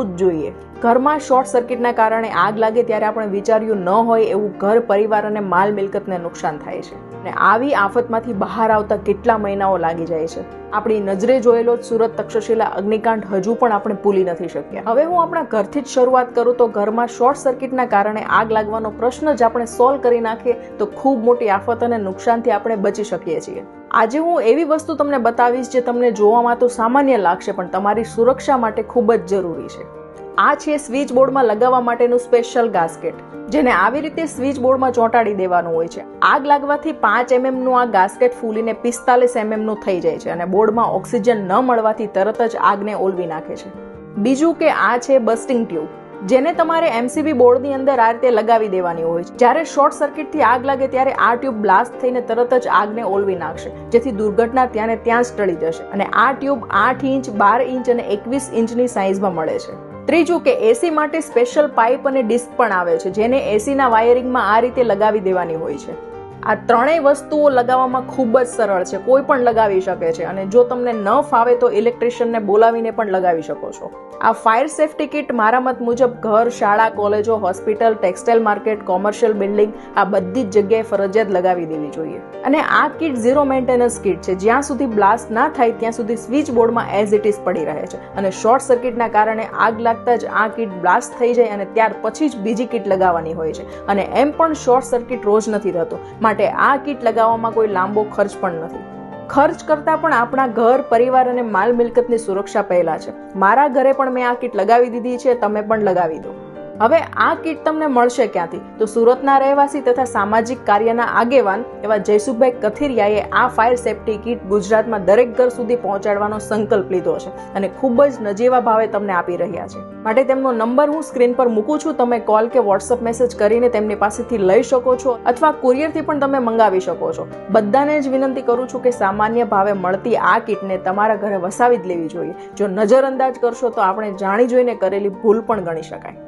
જ જોઈએ. ઘરમાં શોર્ટ સર્કિટના કારણે આગ લાગે ત્યારે આપણે વિચાર્યું ન હોય એવું ઘર, પરિવાર અને માલ મિલકતને નુકસાન થાય છે અને આવી આફતમાંથી બહાર આવતા કેટલા મહિનાઓ લાગી જાય છે. આપણી નજરે જોયેલો સુરત તક્ષશિલા અગ્નિકાંડ હજુ પણ આપણે ભૂલી નથી શક્યા. હવે હું આપણા ઘરથી જ શરૂઆત કરું તો ઘરમાં શોર્ટ સર્કિટના કારણે આગ લાગવાનો પ્રશ્ન જ આપણે સોલ્વ કરી નાખીએ તો ખૂબ મોટી આફત અને નુકસાનથી આપણે બચી શકીએ છીએ. આજે હું એવી વસ્તુ તમને બતાવીશ જે તમને જોવામાં તો સામાન્ય લાગશે પણ તમારી સુરક્ષા માટે ખૂબ જ જરૂરી છે. આ છે સ્વિચ બોર્ડમાં લગાવવા માટેનું સ્પેશિયલ ગાસ્કેટ, જેને આવી રીતે સ્વિચ બોર્ડમાં ચોંટાડી દેવાનું હોય છે. આગ લાગવાથી 5 mm નું આ ગાસ્કેટ ફૂલીને 45 mm નું થઈ જાય છે અને બોર્ડમાં ઓક્સિજન ન મળવાથી તરત જ આગને ઓલવી નાખે છે. બીજું કે આ છે બસ્ટિંગ ટ્યુબ, જેને તમારે MCB બોર્ડની અંદર આ રીતે લગાવી દેવાની હોય છે. જ્યારે શોર્ટ સર્કિટથી આગ લાગે ત્યારે આ ટ્યુબ બ્લાસ્ટ થઈને તરત જ આગને ઓલવી નાખશે, જેથી દુર્ઘટના ત્યાં ને ત્યાં જ ટળી જશે. અને આ ટ્યુબ 8 ઇંચ, 12 ઇંચ અને 21 ઇંચની સાઇઝમાં મળે છે. ત્રીજું કે AC માટે સ્પેશિયલ પાઇપ અને ડિસ્ક પણ આવે છે, જેને AC ના વાયરિંગમાં આ રીતે લગાવી દેવાની હોય છે. આ ત્રણેય વસ્તુઓ લગાવવામાં ખૂબ જ સરળ છે, કોઈ પણ લગાવી શકે છે અને જો તમને ન ફાવે તો ઇલેક્ટ્રિશિયનને બોલાવીને પણ લગાવી શકો છો. આ ફાયર સેફ્ટી કિટ મારા મત મુજબ ઘર, શાળા, કોલેજો, hospital, textile market, commercial building આ બધી જ જગ્યાએ ફરજિયાત લગાવી દેવી જોઈએ. અને આ કિટ ઝીરો મેન્ટેનન્સ કિટ છે, જ્યાં સુધી બ્લાસ્ટ ના થાય ત્યાં સુધી સ્વિચ બોર્ડમાં એઝ ઇટ ઇઝ પડી રહે છે અને શોર્ટ સર્કિટના કારણે આગ લાગતા જ આ કિટ બ્લાસ્ટ થઈ જાય અને ત્યાર પછી જ બીજી કિટ લગાવવાની હોય છે. અને એમ પણ શોર્ટ સર્કિટ રોજ નથી થતો, માટે આ કિટ લગાવવામાં કોઈ લાંબો ખર્ચ પણ નથી. ખર્ચ કરતા પણ આપણા ઘર, પરિવાર અને માલ મિલકતની સુરક્ષા પહેલા છે. મારા ઘરે પણ મેં આ કિટ લગાવી દીધી છે, તમે પણ લગાવી દો. હવે આ કિટ તમને મળશે ક્યાંથી? તો સુરતના રહેવાસી તથા સામાજિક કાર્યના આગેવાન એવા જયસુખભાઈ કથિરિયાએ આ ફાયર સેફ્ટી કિટ ગુજરાતમાં દરેક ઘર સુધી પહોંચાડવાનો સંકલ્પ લીધો છે અને ખૂબ જ નજીવા ભાવે તમને આપી રહ્યા છે. માટે તેમનો નંબર હું સ્ક્રીન પર મૂકું છું, તમે કોલ કે વોટ્સઅપ મેસેજ કરીને તેમની પાસેથી લઈ શકો છો અથવા કુરિયરથી પણ તમે મંગાવી શકો છો. બધાને જ વિનંતી કરું છું કે સામાન્ય ભાવે મળતી આ કિટને તમારા ઘરે વસાવી જ લેવી જોઈએ. જો નજરઅંદાજ કરશો તો આપણે જાણી જોઈને કરેલી ભૂલ પણ ગણી શકાય.